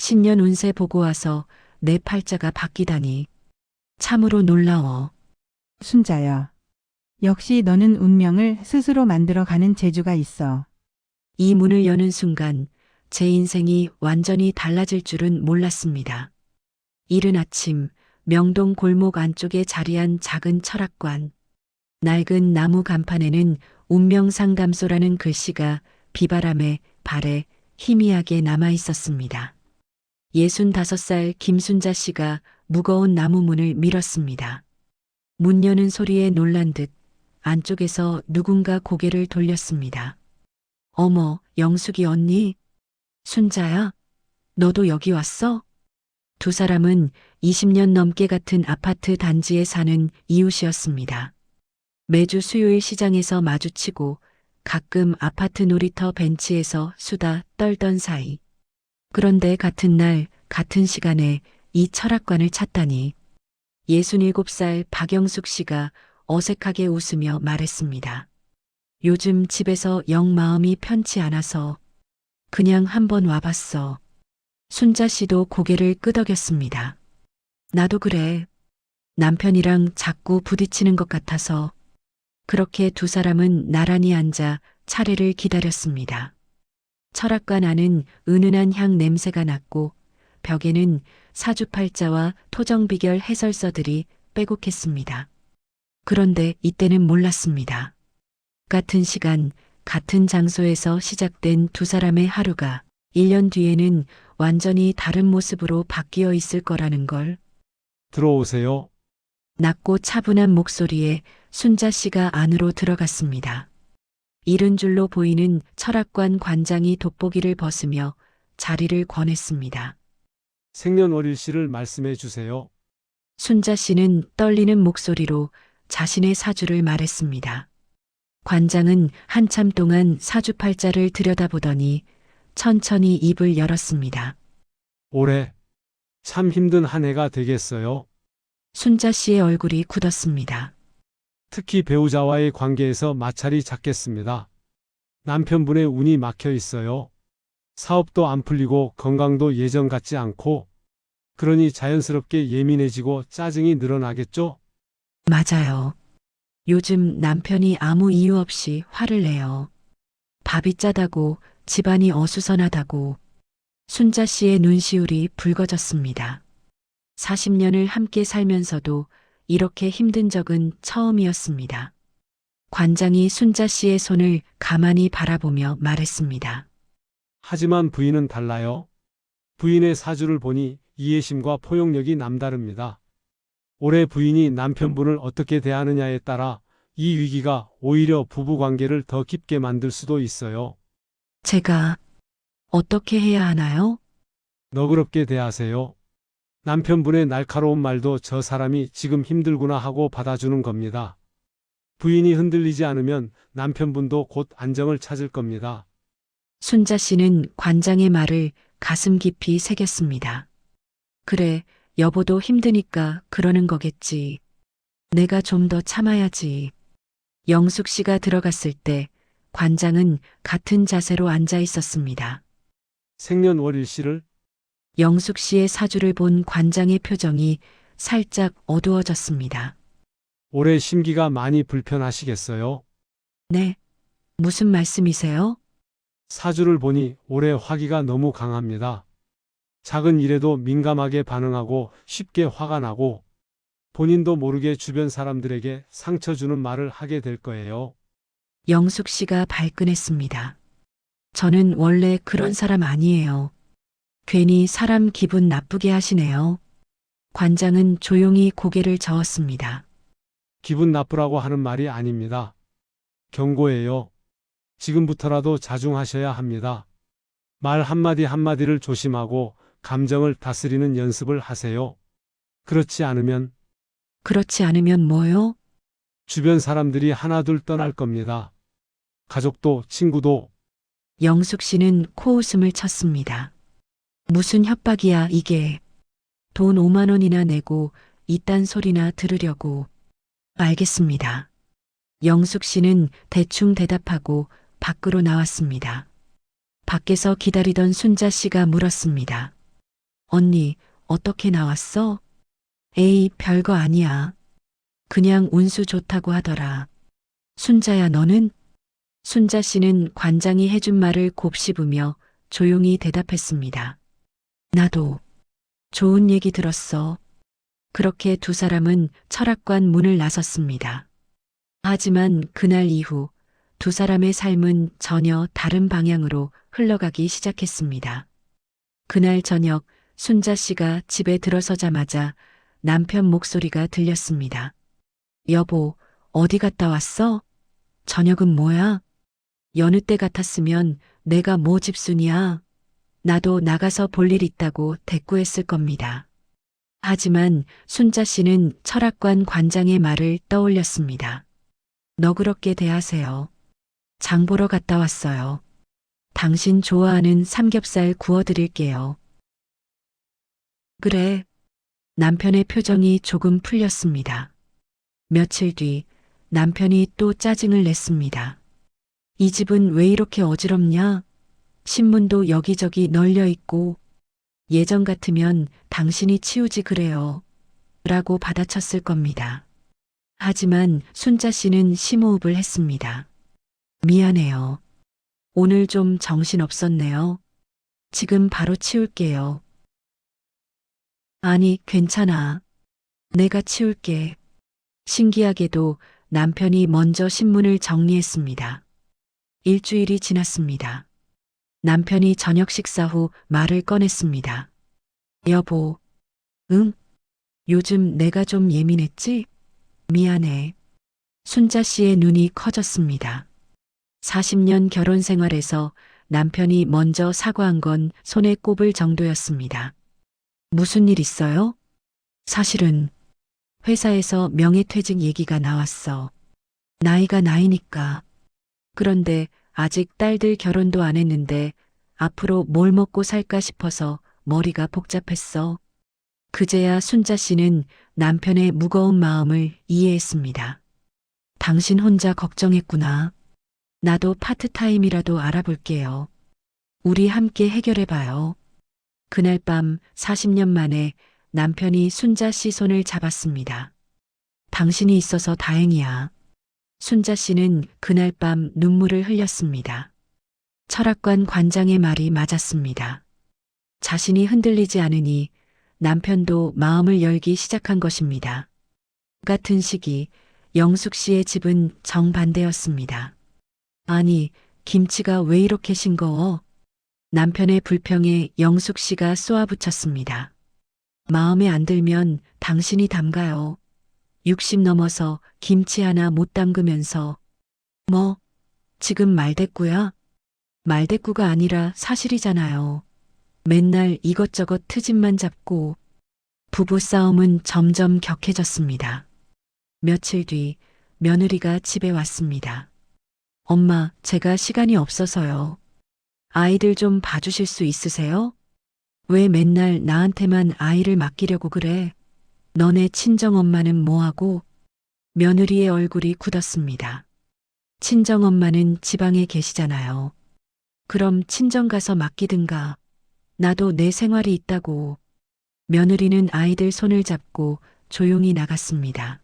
신년 운세 보고 와서 내 팔자가 바뀌다니 참으로 놀라워. 순자야. 역시 너는 운명을 스스로 만들어가는 재주가 있어. 이 문을 여는 순간 제 인생이 완전히 달라질 줄은 몰랐습니다. 이른 아침 명동 골목 안쪽에 자리한 작은 철학관. 낡은 나무 간판에는 운명상담소라는 글씨가 비바람에 발에 희미하게 남아 있었습니다. 65살 김순자 씨가 무거운 나무 문을 밀었습니다. 문 여는 소리에 놀란 듯 안쪽에서 누군가 고개를 돌렸습니다. 어머, 영숙이 언니? 순자야? 너도 여기 왔어? 두 사람은 20년 넘게 같은 아파트 단지에 사는 이웃이었습니다. 매주 수요일 시장에서 마주치고 가끔 아파트 놀이터 벤치에서 수다 떨던 사이. 그런데 같은 날, 같은 시간에 이 철학관을 찾다니 67살 박영숙 씨가 어색하게 웃으며 말했습니다. 요즘 집에서 영 마음이 편치 않아서 그냥 한번 와봤어. 순자 씨도 고개를 끄덕였습니다. 나도 그래. 남편이랑 자꾸 부딪히는 것 같아서. 그렇게 두 사람은 나란히 앉아 차례를 기다렸습니다. 철학관 안은 은은한 향 냄새가 났고 벽에는 사주팔자와 토정비결 해설서들이 빼곡했습니다. 그런데 이때는 몰랐습니다. 같은 시간, 같은 장소에서 시작된 두 사람의 하루가 1년 뒤에는 완전히 다른 모습으로 바뀌어 있을 거라는 걸. 들어오세요. 낮고 차분한 목소리에 순자 씨가 안으로 들어갔습니다. 이른 줄로 보이는 철학관 관장이 돋보기를 벗으며 자리를 권했습니다. 생년월일씨를 말씀해 주세요. 순자 씨는 떨리는 목소리로 자신의 사주를 말했습니다. 관장은 한참 동안 사주팔자를 들여다보더니 천천히 입을 열었습니다. 올해 참 힘든 한 해가 되겠어요. 순자 씨의 얼굴이 굳었습니다. 특히 배우자와의 관계에서 마찰이 잦겠습니다. 남편분의 운이 막혀 있어요. 사업도 안 풀리고 건강도 예전 같지 않고 그러니 자연스럽게 예민해지고 짜증이 늘어나겠죠? 맞아요. 요즘 남편이 아무 이유 없이 화를 내요. 밥이 짜다고 집안이 어수선하다고. 순자 씨의 눈시울이 붉어졌습니다. 40년을 함께 살면서도 이렇게 힘든 적은 처음이었습니다. 관장이 순자 씨의 손을 가만히 바라보며 말했습니다. 하지만 부인은 달라요. 부인의 사주를 보니 이해심과 포용력이 남다릅니다. 올해 부인이 남편분을 어떻게 대하느냐에 따라 이 위기가 오히려 부부관계를 더 깊게 만들 수도 있어요. 제가 어떻게 해야 하나요? 너그럽게 대하세요. 남편분의 날카로운 말도 저 사람이 지금 힘들구나 하고 받아주는 겁니다. 부인이 흔들리지 않으면 남편분도 곧 안정을 찾을 겁니다. 순자 씨는 관장의 말을 가슴 깊이 새겼습니다. 그래, 여보도 힘드니까 그러는 거겠지. 내가 좀 더 참아야지. 영숙 씨가 들어갔을 때 관장은 같은 자세로 앉아 있었습니다. 생년월일씨를 영숙 씨의 사주를 본 관장의 표정이 살짝 어두워졌습니다. 올해 심기가 많이 불편하시겠어요? 네, 무슨 말씀이세요? 사주를 보니 올해 화기가 너무 강합니다. 작은 일에도 민감하게 반응하고 쉽게 화가 나고 본인도 모르게 주변 사람들에게 상처 주는 말을 하게 될 거예요. 영숙 씨가 발끈했습니다. 저는 원래 그런 사람 아니에요. 괜히 사람 기분 나쁘게 하시네요. 관장은 조용히 고개를 저었습니다. 기분 나쁘라고 하는 말이 아닙니다. 경고예요. 지금부터라도 자중하셔야 합니다. 말 한마디 한마디를 조심하고 감정을 다스리는 연습을 하세요. 그렇지 않으면 뭐요? 주변 사람들이 하나둘 떠날 겁니다. 가족도 친구도. 영숙 씨는 코웃음을 쳤습니다. 무슨 협박이야 이게. 돈 5만 원이나 내고 이딴 소리나 들으려고. 알겠습니다. 영숙 씨는 대충 대답하고 밖으로 나왔습니다. 밖에서 기다리던 순자 씨가 물었습니다. 언니, 어떻게 나왔어? 에이, 별거 아니야. 그냥 운수 좋다고 하더라. 순자야, 너는? 순자 씨는 관장이 해준 말을 곱씹으며 조용히 대답했습니다. 나도 좋은 얘기 들었어. 그렇게 두 사람은 철학관 문을 나섰습니다. 하지만 그날 이후 두 사람의 삶은 전혀 다른 방향으로 흘러가기 시작했습니다. 그날 저녁 순자 씨가 집에 들어서자마자 남편 목소리가 들렸습니다. 여보, 어디 갔다 왔어? 저녁은 뭐야? 여느 때 같았으면 내가 뭐 집순이야? 나도 나가서 볼 일 있다고 대꾸했을 겁니다. 하지만 순자 씨는 철학관 관장의 말을 떠올렸습니다. 너그럽게 대하세요. 장 보러 갔다 왔어요. 당신 좋아하는 삼겹살 구워드릴게요. 그래. 남편의 표정이 조금 풀렸습니다. 며칠 뒤 남편이 또 짜증을 냈습니다. 이 집은 왜 이렇게 어지럽냐? 신문도 여기저기 널려 있고 예전 같으면 당신이 치우지 그래요. 라고 받아쳤을 겁니다. 하지만 순자 씨는 심호흡을 했습니다. 미안해요. 오늘 좀 정신없었네요. 지금 바로 치울게요. 아니, 괜찮아. 내가 치울게. 신기하게도 남편이 먼저 신문을 정리했습니다. 일주일이 지났습니다. 남편이 저녁 식사 후 말을 꺼냈습니다. 여보, 응? 요즘 내가 좀 예민했지? 미안해. 순자 씨의 눈이 커졌습니다. 40년 결혼 생활에서 남편이 먼저 사과한 건 손에 꼽을 정도였습니다. 무슨 일 있어요? 사실은 회사에서 명예퇴직 얘기가 나왔어. 나이가 나이니까. 그런데 아직 딸들 결혼도 안 했는데 앞으로 뭘 먹고 살까 싶어서 머리가 복잡했어. 그제야 순자 씨는 남편의 무거운 마음을 이해했습니다. 당신 혼자 걱정했구나. 나도 파트타임이라도 알아볼게요. 우리 함께 해결해봐요. 그날 밤 40년 만에 남편이 순자 씨 손을 잡았습니다. 당신이 있어서 다행이야. 순자 씨는 그날 밤 눈물을 흘렸습니다. 철학관 관장의 말이 맞았습니다. 자신이 흔들리지 않으니 남편도 마음을 열기 시작한 것입니다. 같은 시기 영숙 씨의 집은 정반대였습니다. 아니, 김치가 왜 이렇게 싱거워? 남편의 불평에 영숙 씨가 쏘아붙였습니다. 마음에 안 들면 당신이 담가요. 60 넘어서 김치 하나 못 담그면서. 뭐, 지금 말대꾸야? 말대꾸가 아니라 사실이잖아요. 맨날 이것저것 트집만 잡고. 부부싸움은 점점 격해졌습니다. 며칠 뒤 며느리가 집에 왔습니다. 엄마, 제가 시간이 없어서요. 아이들 좀 봐주실 수 있으세요? 왜 맨날 나한테만 아이를 맡기려고 그래? 너네 친정엄마는 뭐하고? 며느리의 얼굴이 굳었습니다. 친정엄마는 지방에 계시잖아요. 그럼 친정 가서 맡기든가. 나도 내 생활이 있다고. 며느리는 아이들 손을 잡고 조용히 나갔습니다.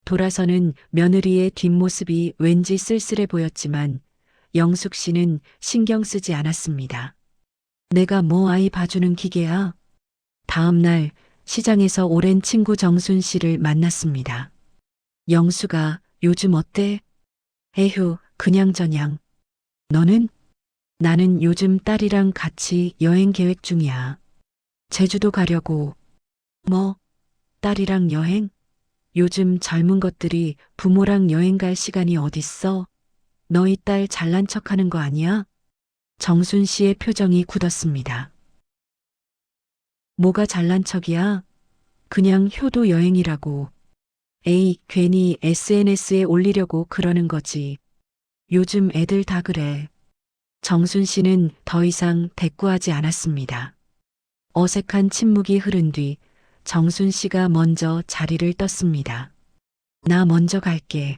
돌아서는 며느리의 뒷모습이 왠지 쓸쓸해 보였지만 영숙 씨는 신경 쓰지 않았습니다. 내가 뭐 아이 봐주는 기계야? 다음 날 시장에서 오랜 친구 정순 씨를 만났습니다. 영수가 요즘 어때? 에휴, 그냥저냥. 너는? 나는 요즘 딸이랑 같이 여행 계획 중이야. 제주도 가려고. 뭐? 딸이랑 여행? 요즘 젊은 것들이 부모랑 여행 갈 시간이 어딨어? 너희 딸 잘난 척하는 거 아니야? 정순 씨의 표정이 굳었습니다. 뭐가 잘난 척이야? 그냥 효도 여행이라고. 에이, 괜히 SNS에 올리려고 그러는 거지. 요즘 애들 다 그래. 정순 씨는 더 이상 대꾸하지 않았습니다. 어색한 침묵이 흐른 뒤 정순 씨가 먼저 자리를 떴습니다. 나 먼저 갈게.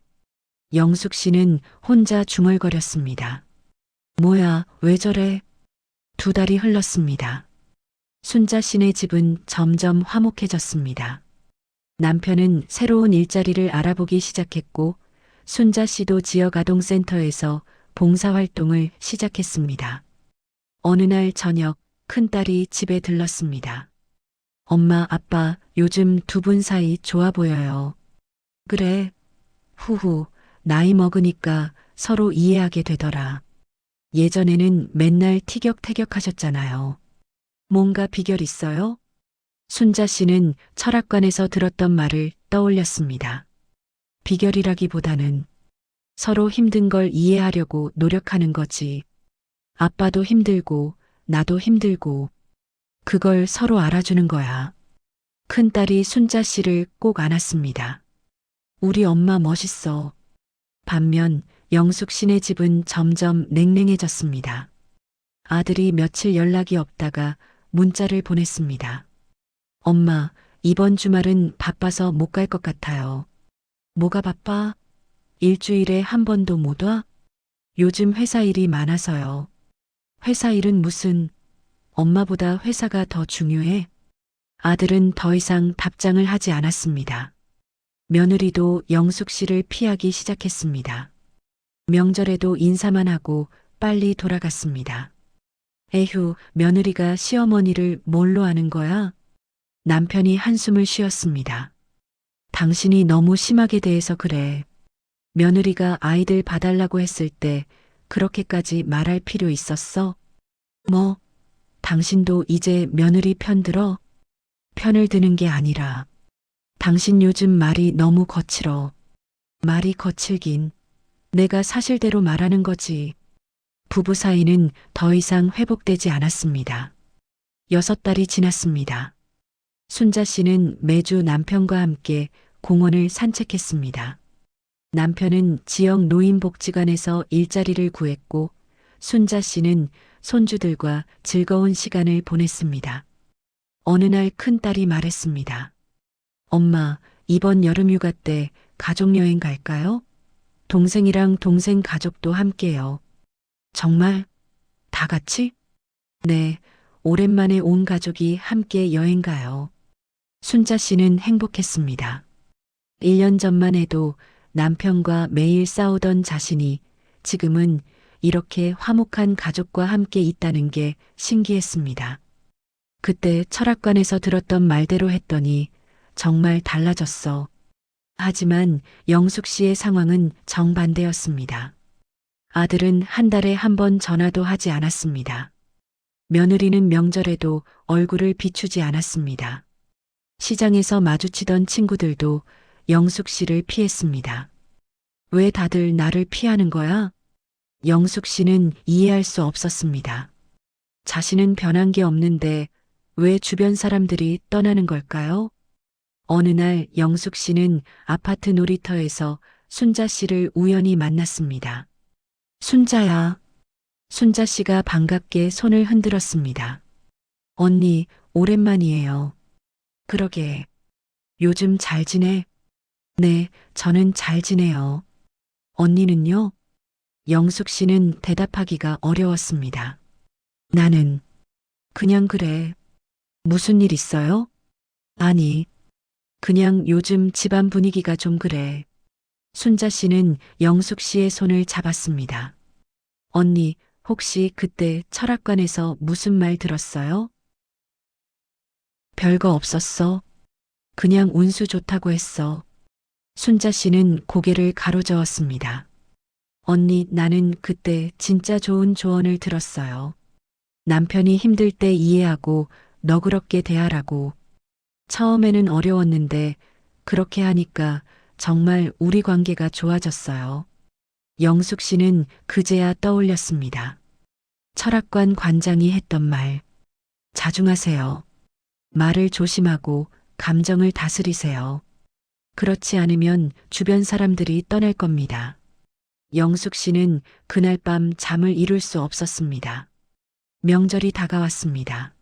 영숙 씨는 혼자 중얼거렸습니다. 뭐야, 왜 저래? 2달이 흘렀습니다. 순자 씨네 집은 점점 화목해졌습니다. 남편은 새로운 일자리를 알아보기 시작했고 순자 씨도 지역 아동센터에서 봉사활동을 시작했습니다. 어느 날 저녁 큰딸이 집에 들렀습니다. 엄마, 아빠, 요즘 두 분 사이 좋아 보여요. 그래. 후후, 나이 먹으니까 서로 이해하게 되더라. 예전에는 맨날 티격태격 하셨잖아요. 뭔가 비결 있어요? 순자 씨는 철학관에서 들었던 말을 떠올렸습니다. 비결이라기보다는 서로 힘든 걸 이해하려고 노력하는 거지. 아빠도 힘들고, 나도 힘들고, 그걸 서로 알아주는 거야. 큰딸이 순자 씨를 꼭 안았습니다. 우리 엄마 멋있어. 반면 영숙 씨네 집은 점점 냉랭해졌습니다. 아들이 며칠 연락이 없다가 문자를 보냈습니다. 엄마, 이번 주말은 바빠서 못 갈 것 같아요. 뭐가 바빠? 일주일에 한 번도 못 와? 요즘 회사 일이 많아서요. 회사 일은 무슨, 엄마보다 회사가 더 중요해? 아들은 더 이상 답장을 하지 않았습니다. 며느리도 영숙 씨를 피하기 시작했습니다. 명절에도 인사만 하고 빨리 돌아갔습니다. 에휴, 며느리가 시어머니를 뭘로 아는 거야? 남편이 한숨을 쉬었습니다. 당신이 너무 심하게 대해서 그래. 며느리가 아이들 봐달라고 했을 때 그렇게까지 말할 필요 있었어? 뭐, 당신도 이제 며느리 편 들어? 편을 드는 게 아니라 당신 요즘 말이 너무 거칠어. 말이 거칠긴. 내가 사실대로 말하는 거지. 부부 사이는 더 이상 회복되지 않았습니다. 6달이 지났습니다. 순자 씨는 매주 남편과 함께 공원을 산책했습니다. 남편은 지역 노인복지관에서 일자리를 구했고 순자 씨는 손주들과 즐거운 시간을 보냈습니다. 어느 날 큰딸이 말했습니다. 엄마, 이번 여름휴가 때 가족여행 갈까요? 동생이랑 동생 가족도 함께요. 정말? 다 같이? 네, 오랜만에 온 가족이 함께 여행 가요. 순자 씨는 행복했습니다. 1년 전만 해도 남편과 매일 싸우던 자신이 지금은 이렇게 화목한 가족과 함께 있다는 게 신기했습니다. 그때 철학관에서 들었던 말대로 했더니 정말 달라졌어. 하지만 영숙 씨의 상황은 정반대였습니다. 아들은 한 달에 한 번 전화도 하지 않았습니다. 며느리는 명절에도 얼굴을 비추지 않았습니다. 시장에서 마주치던 친구들도 영숙 씨를 피했습니다. 왜 다들 나를 피하는 거야? 영숙 씨는 이해할 수 없었습니다. 자신은 변한 게 없는데 왜 주변 사람들이 떠나는 걸까요? 어느 날 영숙 씨는 아파트 놀이터에서 순자 씨를 우연히 만났습니다. 순자야. 순자 씨가 반갑게 손을 흔들었습니다. 언니, 오랜만이에요. 그러게. 요즘 잘 지내? 네, 저는 잘 지내요. 언니는요? 영숙 씨는 대답하기가 어려웠습니다. 나는 그냥 그래. 무슨 일 있어요? 아니, 그냥 요즘 집안 분위기가 좀 그래. 순자 씨는 영숙 씨의 손을 잡았습니다. 언니, 혹시 그때 철학관에서 무슨 말 들었어요? 별거 없었어. 그냥 운수 좋다고 했어. 순자 씨는 고개를 가로저었습니다. 언니, 나는 그때 진짜 좋은 조언을 들었어요. 남편이 힘들 때 이해하고 너그럽게 대하라고. 처음에는 어려웠는데 그렇게 하니까 정말 우리 관계가 좋아졌어요. 영숙 씨는 그제야 떠올렸습니다. 철학관 관장이 했던 말. 자중하세요. 말을 조심하고 감정을 다스리세요. 그렇지 않으면 주변 사람들이 떠날 겁니다. 영숙 씨는 그날 밤 잠을 이룰 수 없었습니다. 명절이 다가왔습니다.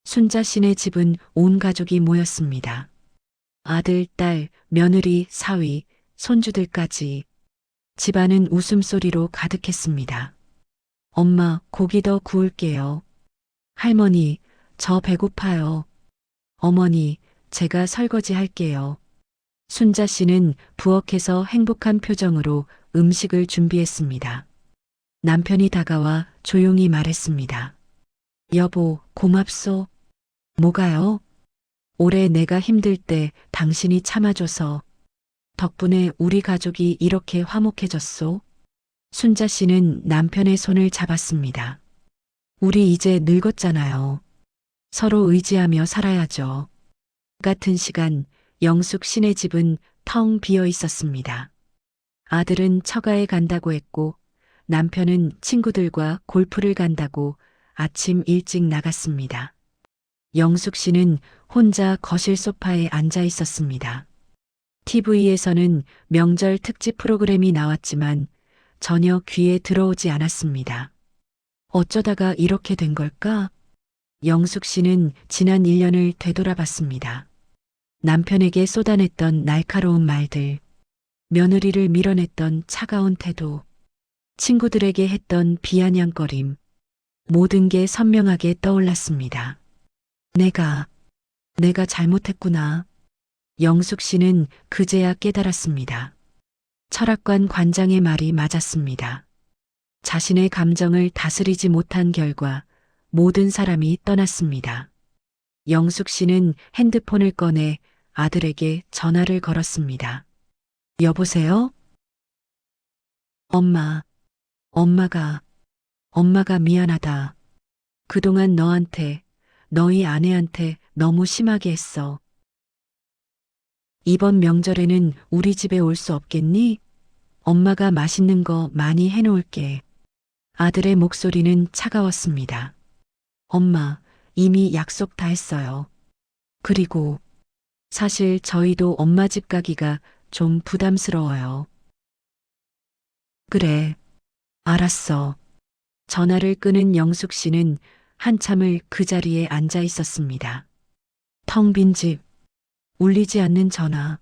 순자 씨네 집은 온 가족이 모였습니다. 아들, 딸, 며느리, 사위, 손주들까지. 집안은 웃음소리로 가득했습니다. 엄마, 고기 더 구울게요. 할머니, 저 배고파요. 어머니, 제가 설거지 할게요. 순자 씨는 부엌에서 행복한 표정으로 음식을 준비했습니다. 남편이 다가와 조용히 말했습니다. 여보, 고맙소. 뭐가요? 올해 내가 힘들 때 당신이 참아줘서 덕분에 우리 가족이 이렇게 화목해졌소. 순자 씨는 남편의 손을 잡았습니다. 우리 이제 늙었잖아요. 서로 의지하며 살아야죠. 같은 시간 영숙 씨네 집은 텅 비어 있었습니다. 아들은 처가에 간다고 했고 남편은 친구들과 골프를 간다고 아침 일찍 나갔습니다. 영숙 씨는 혼자 거실 소파에 앉아 있었습니다. TV에서는 명절 특집 프로그램이 나왔지만 전혀 귀에 들어오지 않았습니다. 어쩌다가 이렇게 된 걸까? 영숙 씨는 지난 1년을 되돌아봤습니다. 남편에게 쏟아냈던 날카로운 말들, 며느리를 밀어냈던 차가운 태도, 친구들에게 했던 비아냥거림, 모든 게 선명하게 떠올랐습니다. 내가 잘못했구나. 영숙 씨는 그제야 깨달았습니다. 철학관 관장의 말이 맞았습니다. 자신의 감정을 다스리지 못한 결과 모든 사람이 떠났습니다. 영숙 씨는 핸드폰을 꺼내 아들에게 전화를 걸었습니다. 여보세요? 엄마가 미안하다. 그동안 너희 아내한테 너무 심하게 했어. 이번 명절에는 우리 집에 올 수 없겠니? 엄마가 맛있는 거 많이 해놓을게. 아들의 목소리는 차가웠습니다. 엄마, 이미 약속 다 했어요. 그리고 사실 저희도 엄마 집 가기가 좀 부담스러워요. 그래, 알았어. 전화를 끄는 영숙 씨는 한참을 그 자리에 앉아 있었습니다. 텅 빈 집, 울리지 않는 전화,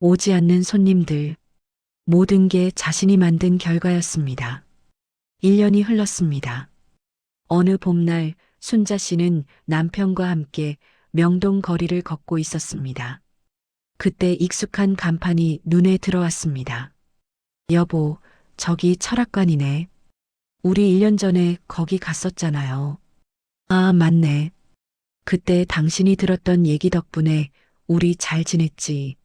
오지 않는 손님들, 모든 게 자신이 만든 결과였습니다. 1년이 흘렀습니다. 어느 봄날 순자 씨는 남편과 함께 명동 거리를 걷고 있었습니다. 그때 익숙한 간판이 눈에 들어왔습니다. 여보, 저기 철학관이네. 우리 1년 전에 거기 갔었잖아요. 아, 맞네. 그때 당신이 들었던 얘기 덕분에 우리 잘 지냈지.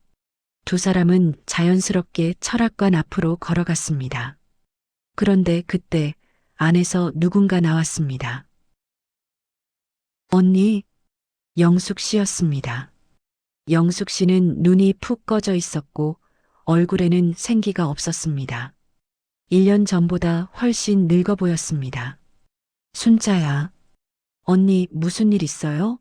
두 사람은 자연스럽게 철학관 앞으로 걸어갔습니다. 그런데 그때 안에서 누군가 나왔습니다. 언니, 영숙 씨였습니다. 영숙 씨는 눈이 푹 꺼져 있었고 얼굴에는 생기가 없었습니다. 1년 전보다 훨씬 늙어 보였습니다. 순자야, 언니 무슨 일 있어요?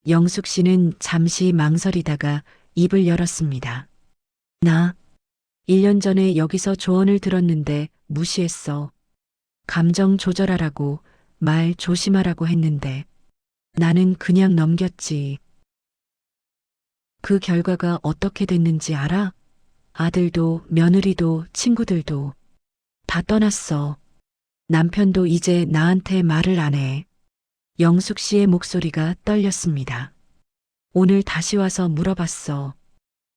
영숙 씨는 잠시 망설이다가 입을 열었습니다. 나 1년 전에 여기서 조언을 들었는데 무시했어. 감정 조절하라고, 말 조심하라고 했는데 나는 그냥 넘겼지. 그 결과가 어떻게 됐는지 알아? 아들도 며느리도 친구들도 다 떠났어. 남편도 이제 나한테 말을 안 해. 영숙 씨의 목소리가 떨렸습니다. 오늘 다시 와서 물어봤어.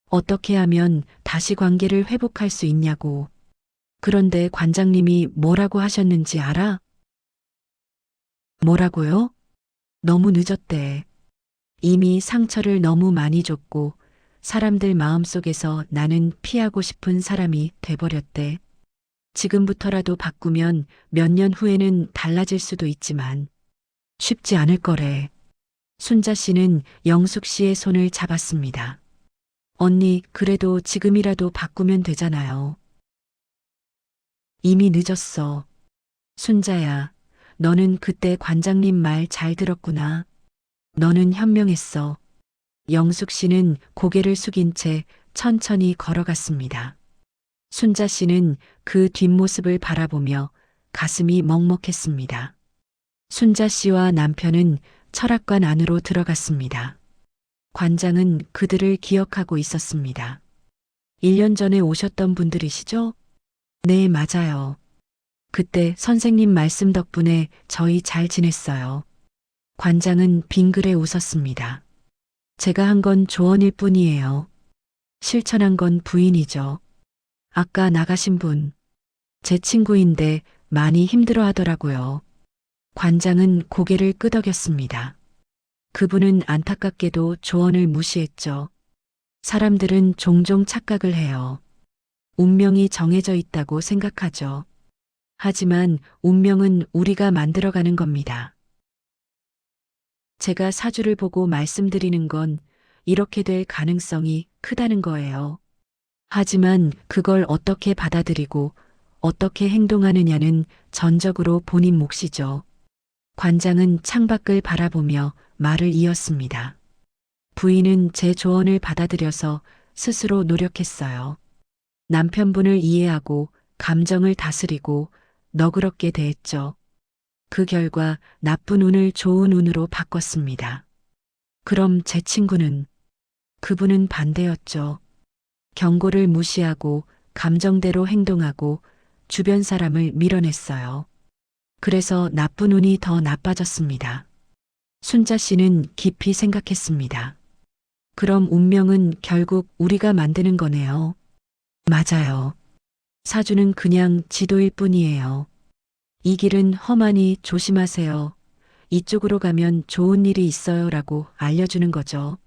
어떻게 하면 다시 관계를 회복할 수 있냐고. 그런데 관장님이 뭐라고 하셨는지 알아? 뭐라고요? 너무 늦었대. 이미 상처를 너무 많이 줬고 사람들 마음속에서 나는 피하고 싶은 사람이 돼버렸대. 지금부터라도 바꾸면 몇 년 후에는 달라질 수도 있지만 쉽지 않을 거래. 순자 씨는 영숙 씨의 손을 잡았습니다. 언니, 그래도 지금이라도 바꾸면 되잖아요. 이미 늦었어. 순자야, 너는 그때 관장님 말 잘 들었구나. 너는 현명했어. 영숙 씨는 고개를 숙인 채 천천히 걸어갔습니다. 순자 씨는 그 뒷모습을 바라보며 가슴이 먹먹했습니다. 순자 씨와 남편은 철학관 안으로 들어갔습니다. 관장은 그들을 기억하고 있었습니다. 1년 전에 오셨던 분들이시죠? 네, 맞아요. 그때 선생님 말씀 덕분에 저희 잘 지냈어요. 관장은 빙그레 웃었습니다. 제가 한 건 조언일 뿐이에요. 실천한 건 부인이죠. 아까 나가신 분, 제 친구인데 많이 힘들어 하더라고요. 관장은 고개를 끄덕였습니다. 그분은 안타깝게도 조언을 무시했죠. 사람들은 종종 착각을 해요. 운명이 정해져 있다고 생각하죠. 하지만 운명은 우리가 만들어가는 겁니다. 제가 사주를 보고 말씀드리는 건 이렇게 될 가능성이 크다는 거예요. 하지만 그걸 어떻게 받아들이고 어떻게 행동하느냐는 전적으로 본인 몫이죠. 관장은 창밖을 바라보며 말을 이었습니다. 부인은 제 조언을 받아들여서 스스로 노력했어요. 남편분을 이해하고 감정을 다스리고 너그럽게 대했죠. 그 결과 나쁜 운을 좋은 운으로 바꿨습니다. 그럼 제 친구는? 그분은 반대였죠. 경고를 무시하고 감정대로 행동하고 주변 사람을 밀어냈어요. 그래서 나쁜 운이 더 나빠졌습니다. 순자 씨는 깊이 생각했습니다. 그럼 운명은 결국 우리가 만드는 거네요. 맞아요. 사주는 그냥 지도일 뿐이에요. 이 길은 험하니 조심하세요. 이쪽으로 가면 좋은 일이 있어요 라고 알려주는 거죠.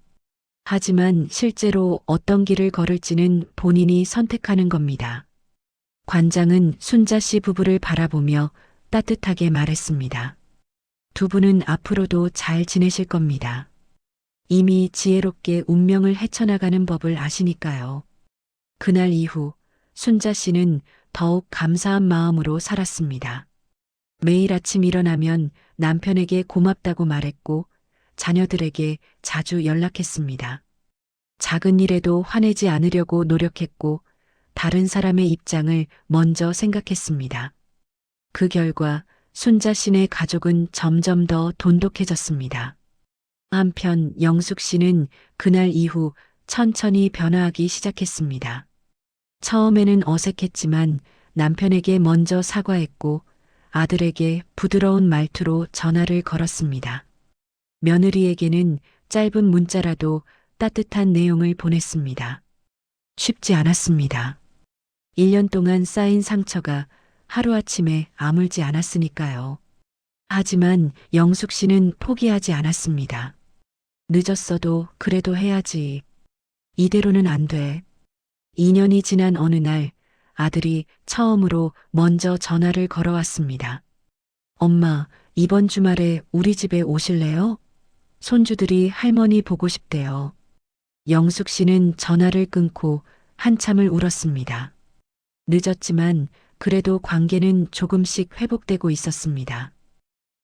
하지만 실제로 어떤 길을 걸을지는 본인이 선택하는 겁니다. 관장은 순자 씨 부부를 바라보며 따뜻하게 말했습니다. 두 분은 앞으로도 잘 지내실 겁니다. 이미 지혜롭게 운명을 헤쳐나가는 법을 아시니까요. 그날 이후 순자 씨는 더욱 감사한 마음으로 살았습니다. 매일 아침 일어나면 남편에게 고맙다고 말했고 자녀들에게 자주 연락했습니다. 작은 일에도 화내지 않으려고 노력했고 다른 사람의 입장을 먼저 생각했습니다. 그 결과 순자 씨네 가족은 점점 더 돈독해졌습니다. 한편 영숙 씨는 그날 이후 천천히 변화하기 시작했습니다. 처음에는 어색했지만 남편에게 먼저 사과했고 아들에게 부드러운 말투로 전화를 걸었습니다. 며느리에게는 짧은 문자라도 따뜻한 내용을 보냈습니다. 쉽지 않았습니다. 1년 동안 쌓인 상처가 하루아침에 아물지 않았으니까요. 하지만 영숙 씨는 포기하지 않았습니다. 늦었어도 그래도 해야지. 이대로는 안 돼. 2년이 지난 어느 날 아들이 처음으로 먼저 전화를 걸어왔습니다. 엄마, 이번 주말에 우리 집에 오실래요? 손주들이 할머니 보고 싶대요. 영숙 씨는 전화를 끊고 한참을 울었습니다. 늦었지만 그래도 관계는 조금씩 회복되고 있었습니다.